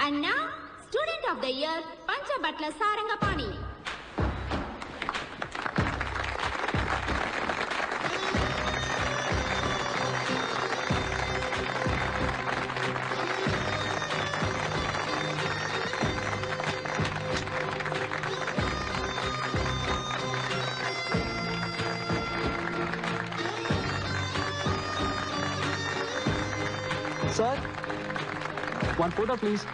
And now, Student of the Year, Panchabatla Sarangapani. Sir, one photo please.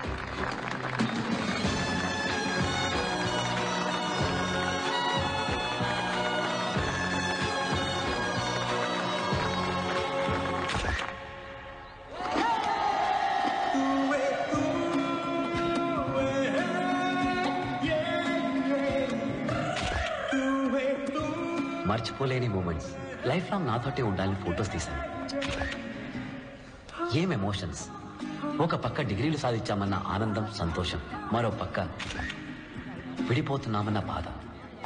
మర్చిపోలేని moments life long నాతోటే ఉండాలని photos తీశాను. ఏం emotions! ఒక పక్క డిగ్రీలు సాధించామన్న ఆనందం, సంతోషం, మరో పక్క విడిపోతున్నామన్న బాధ.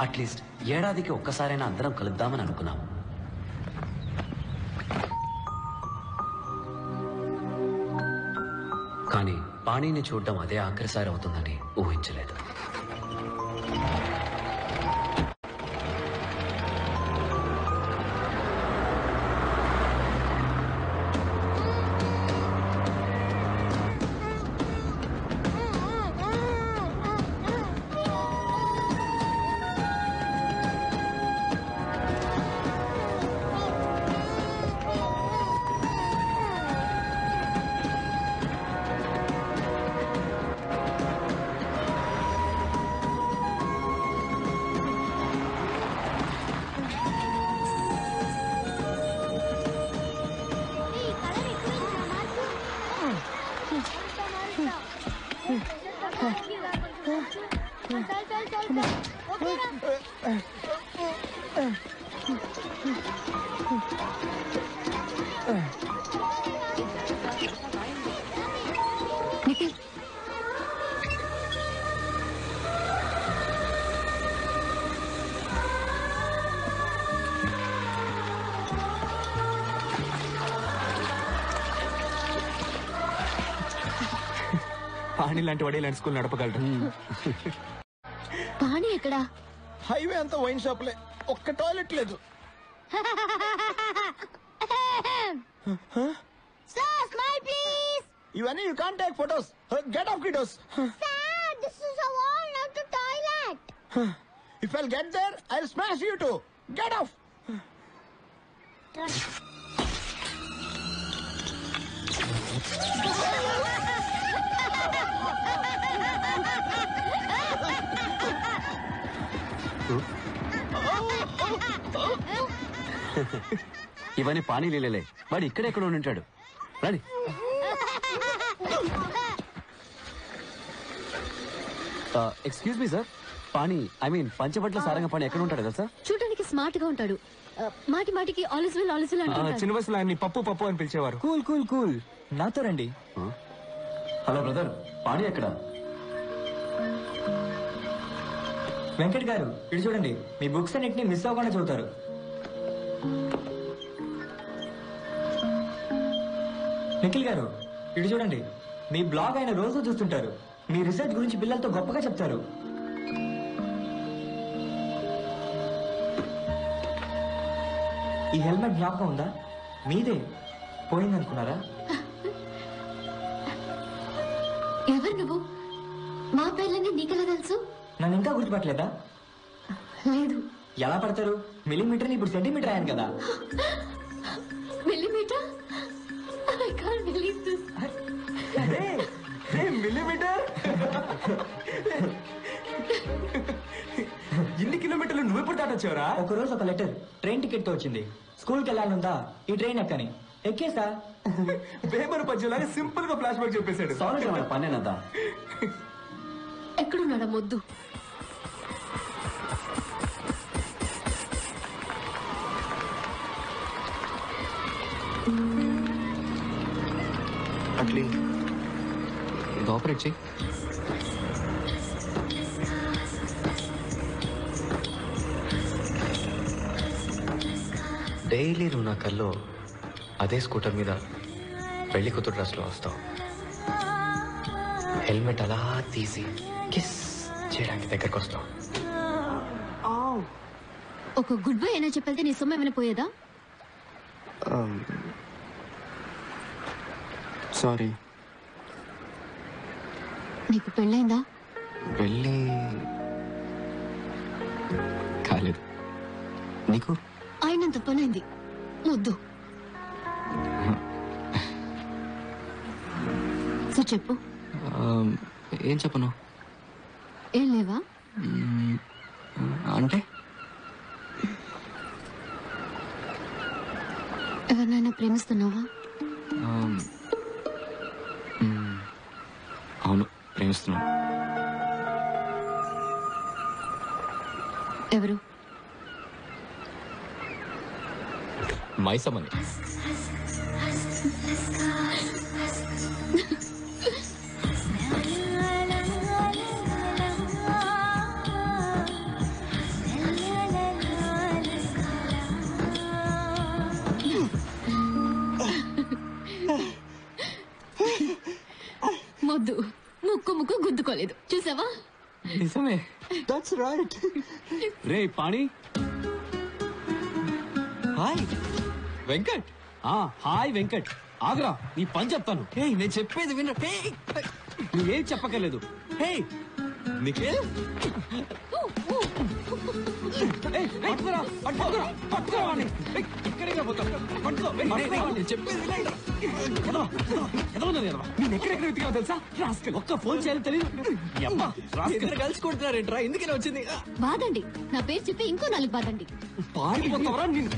అట్లీస్ట్ ఏడాదికి ఒక్కసారైనా అందరం కలుద్దామని అనుకున్నాము. కానీ పాణిని చూడడం అదే ఆఖరిసారి అవుతుందని ఊహించలేదు. పాణి లాంటి వాడే ఇలాంటి స్కూల్ నడపగలరు. పాణి ఎక్కడా? హైవే అంతా వైన్ షాప్లే, ఒక్క టాయిలెట్ లేదు. Sir, smile please. ఇవన్నీ you can't take photos. Get off kiddos. Sir, this is a wall, not a toilet. If I'll get there, I'll smash you too. Get off. ఇవన్నీ పానీ లీలలే. వాడు ఇక్కడెక్కడ ఉంటాడు. రండి. Excuse me sir, Pani I mean Panchabatla Saranga Pani ఎక్కడ ఉంటాడు కదా sir? చూడడానికి smart గా ఉంటాడు. మాటి మాటికి ఆలిస్ వెల్ అంటాడు. చిన్న వయసులో ఆయన్ని పప్పు పప్పు అని పిలిచేవారు. కూల్ కూల్ కూల్, నాతో రండి. హలో బ్రదర్, పాణి ఎక్కడ? వెంకట్ గారు ఇటు చూడండి, మీ బుక్స్ అన్నిటిని మిస్ అవ్వకుండా చదువుతారు. నిఖిల్ గారు ఇటు చూడండి, మీ బ్లాగ్ ఆయన రోజు చూస్తుంటారు. మీ రీసెర్చ్ గురించి పిల్లలతో గొప్పగా చెప్తారు. ఈ హెల్మెట్ జ్ఞాపకం ఉందా? మీదే, పోయిందనుకున్నారా? ఎవరు నువ్వు? మా పేర్లన్నీ నీకెలా తెలుసు? నన్ను ఇంకా గుర్తుపట్టలేదా? లేదు. ఎలా పడతారు? మిల్లీమీటర్ ఇప్పుడు సెంటీమీటర్ అయ్యాను కదా. Millimetre? I can't believe this. Millimetre? ఎన్ని కిలోమీటర్లు నువ్వు ఎప్పుడు దాటొచ్చావరా? ఒకరోజు ఒక లెటర్ ట్రైన్ టికెట్ తో వచ్చింది. స్కూల్కి వెళ్ళాలందా, ఈ ట్రైన్ ఎక్కని ఎక్కేసా. పేపర్ పద్యంలాగా సింపుల్ గా ఫ్లాష్ బ్యాక్ చెప్పేశాడు. సారీ మన పనేనదా. ఎక్కడున్నాడా మొద్దు? అట్లీ ఇది ఆపరేట్ చేయి. డైలీ నువ్వు నా కల్లో అదే స్కూటర్ మీద పెళ్లి కూతురు డ్రెస్లో వస్తావు. హెల్మెట్ అలా తీసి కిస్ చేయడానికి దగ్గరకు వస్తాం. ఒక గుడ్ బై అయినా చెప్పెళ్తే నీ సొమ్ము ఏమైనా పోయేదా? సారీ. నీకు పెళ్ళైందా? వెళ్ళి కాలేదు. నీకు? అయినంత పనైంది. ముద్దు. సార్ చెప్పు. ఏం చెప్పను? ఏం లేవా? అంటే ఎవరినైనా ప్రేమిస్తున్నావా? అవును, ప్రేమిస్తున్నాను. ఎవరు? మైసమ్మని. మొద్దు ముక్కు గుద్దుకోలేదు, చూసావా? నిజమే. That's right. Ray pani. Hi Venkat. Hi Venkat. Agra, నీ పని చెప్తాను. నేను చెప్పేది విన. నువ్వేం చెప్పక్కర్లేదు. హే నిఖిల్, పట్టుకురా పట్టుకురా పట్టుకురా వాడిని. ఇక్కడికి పోతాం. పట్టుకో. చెప్పేది వినండి. నేను ఎక్కడెక్కడ వెతికావో తెలుసా? రాస్కల్. ఒక్క ఫోన్ చేయాలి తెలియదు. ఇద్దరు కలిసి కొడుతున్నారేంట్రా? ఎందుకని వచ్చింది? బాదండి, నా పేరు చెప్పి ఇంకో 4 బాదండి. పారిపోతావరా నిన్ను.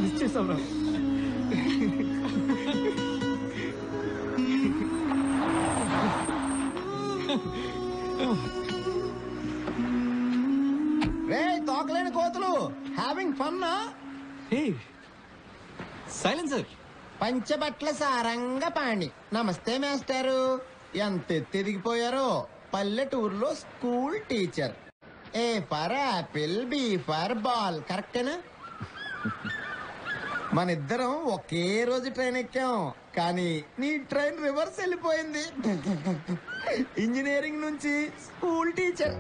మిస్ చేసావురా. తోకలేని కోతులు హ్యావింగ్ ఫన్నా? సైలెన్సర్. పంచబట్ల సారంగ పాణి. నమస్తే మాస్టారు. ఎంత ఎదిగిపోయారో. పల్లెటూరులో school teacher. A for apple, B for ball. కరెక్టేనా? మన ఇద్దరం ఒకే రోజు ట్రైన్ ఎక్కాం, కానీ నీ ట్రైన్ రివర్స్ వెళ్ళిపోయింది. ఇంజనీరింగ్ నుంచి స్కూల్ టీచర్.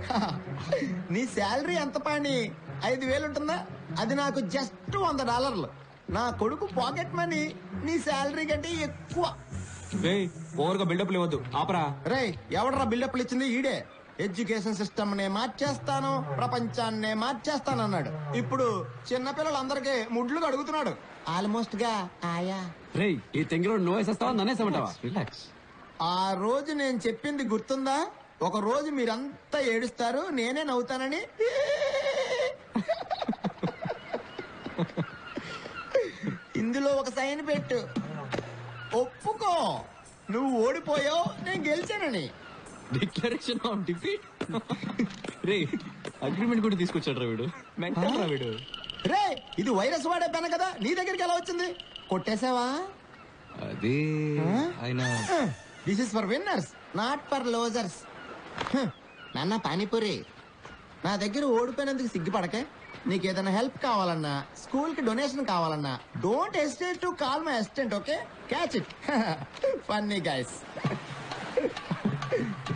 నీ శాలరీ ఎంత పాణి? 5,000 ఉంటుందా? అది నాకు జస్ట్ $100. నా కొడుకు పాకెట్ మనీ నీ శాలరీ కంటే ఎక్కువ. ఓవర్గా బిల్డప్ లేవద్దు, ఆపరా. రే, ఎవడరా బిల్డప్లు ఇచ్చింది? ఈడే. ఎడ్యుకేషన్ సిస్టమ్ నే మార్చేస్తాను, ప్రపంచాన్నే మార్చేస్తానన్నాడు. ఇప్పుడు చిన్నపిల్లలందరికీ ముడ్లు అడుగుతున్నాడు. ఆల్మోస్ట్ గా ఆయా. రే, ఈ తెంగిరోడు నువ్వు వేసేస్తావా నన్నేసేమంటావా? రిలాక్స్. ఆ రోజు నేను చెప్పింది గుర్తుందా? ఒక రోజు మీరంతా ఏడుస్తారు, నేనే నవ్వుతానని. ఇందులో ఒక సైన్ పెట్టు. ఒప్పుకో, నువ్వు ఓడిపోయావు, నేను గెలిచానని. Declaration of defeat. రే, అగ్రిమెంట్ కూడా తీసుకొచ్చాడు రా వీడు. మెంటల్ రా వీడు. రే, ఇది వైరస్ వాడే పెన కదా, నీ దగ్గరికి ఎలా వచ్చింది? కొట్టేసావా? అది ఆయన. This is for winners, not for losers. నాన్న పానీపూరి, నా దగ్గర ఓడిపోయినందుకు సిగ్గుపడకే. నీకు ఏదైనా హెల్ప్ కావాలన్నా, స్కూల్ కి డొనేషన్ కావాలన్నా, don't hesitate to call my assistant. Okay, catch it. Funny guys.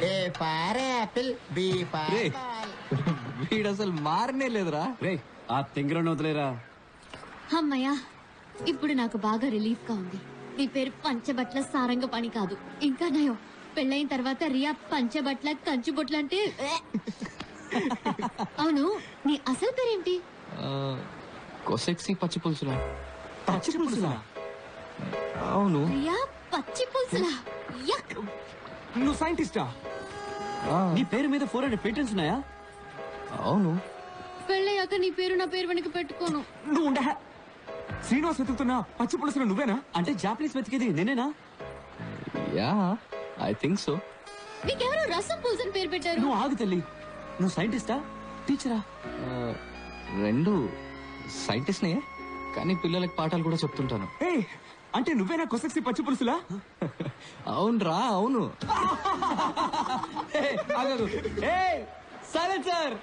A for apple, B for రే. బాల్. వీడు అసలు మారనే లేదురా. రే, ఆ తెంగిరోడు వదిలేరా. అమ్మయ్యా, ఇప్పుడు నాకు బాగా రిలీఫ్ గా ఉంది. నీ పేరు పంచబట్ల సారంగ పని కాదు. ఇంకా నయం, పెళ్ళైన తర్వాత రియా పంచబట్ల కంచుబొట్ల అంటే. అవును, నీ అసలు పేరేంటి? కొసెక్సీ పచ్చి పులుసురా. పచ్చి పులుసులా? అవును. రియా పచ్చి పులుసులా? యక్. నువ్వు సైంటిస్టా? నీ పేరు మీద 400 పేటెంట్స్ ఉన్నాయా? అవును. పెళ్ళయ్యాక నీ పేరు నా పేరు వెనక పెట్టుకోను. నువ్వు ఉండే. శ్రీనివాస్ వెతుకుతున్నా పచ్చి పులుసులు నువ్వేనా? అంటే జాపనీస్ వెతికేది నేనేనా? Yeah, I think so. నీకెవరో రసం పులుసు అని పేరు పెట్టారు. నువ్వు ఆగు తల్లి. నువ్వు సైంటిస్టా, టీచరా? రెండు సైంటిస్ట్ నే కానీ పిల్లలకి పాఠాలు కూడా చెప్తుంటాను. ఏయ్, అంటే నువ్వేనా కొసక్సి పచ్చి పులుసులా? అవునరా అవును. సైలెన్సర్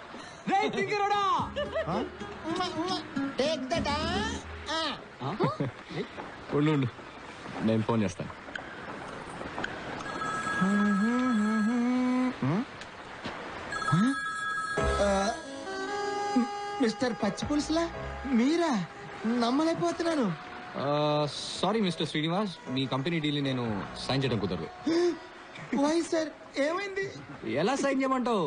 రేయ్ తింగరోడా! Take that. ఉండు నేను ఫోన్ చేస్తాను. మిస్టర్ పచ్చి పులుసులా మీరా? నమ్మలేకపోతున్నాను. సారీ మిస్టర్ శ్రీనివాస్, మీ కంపెనీ డీల్ నేను సైన్ చేయడం కుదరదు. వై సార్, ఏమైంది? ఎలా సైన్ చేయమంటావు?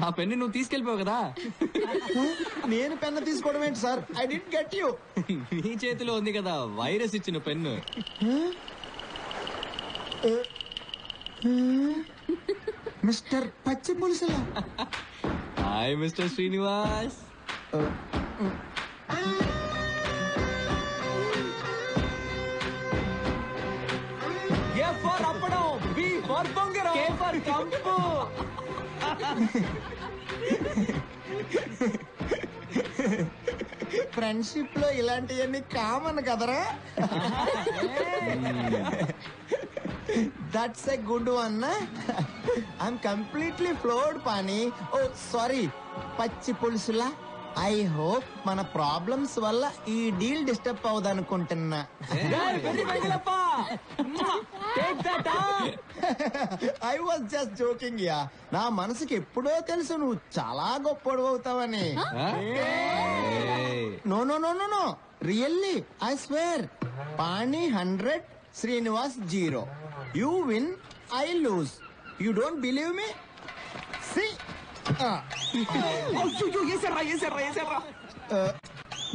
నా పెన్ను నువ్వు తీసుకెళ్ళిపోవు కదా. నేను పెన్ను తీసుకోవడం ఏంటి sir? I didn't get you. నీ చేతిలో ఉంది కదా వైరస్ ఇచ్చిన పెన్ను. మిస్టర్ పచ్చి పులుసులా. Hi Mister Srinivas. A for అప్పడం, బి ఫర్ బొంగరం, కే ఫర్ కంపు. ఫ్రెండ్షిప్ లో ఇలాంటివన్నీ కామన్ కదరా? That's a good one. I'm completely floored Pani. Oh sorry పచ్చి పులుసులా. ఐ హోప్ మన ప్రాబ్లమ్స్ వల్ల ఈ డీల్ డిస్టర్బ్ అవదనుకుంటున్నా. I was just joking yeah. నా మనసుకి ఎప్పుడో తెలుసు నువ్వు చాలా గొప్పడు అవుతావని. No no no no no, really I swear. Pani 100, Srinivas 0. You win, I lose. You don't believe me? See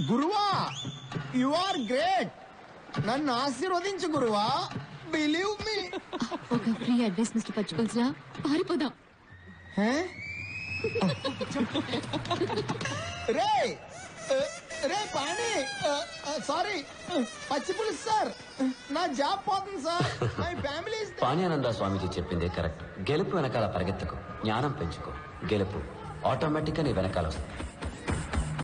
గురువా, యు ఆర్ గ్రేట్. నన్ను ఆశీర్వదించు గురువా. Believe me. ఒక ఫ్రీ అడ్వైస్ మిస్టర్ పచ్చిపుల్స్లా, పారిపోదాం. రే రే పాణి, సారీ పచ్చి పులుసు సార్, నా జాబ్ పోతుంది సార్. My family. పాణ్యానంద స్వామీజీ చెప్పిందే కరెక్ట్. గెలుపు వెనకాల పరిగెత్తకు, జ్ఞానం పెంచుకో. గెలుపు ఆటోమేటిక్ గా నీ వెనకాల వస్తుంది.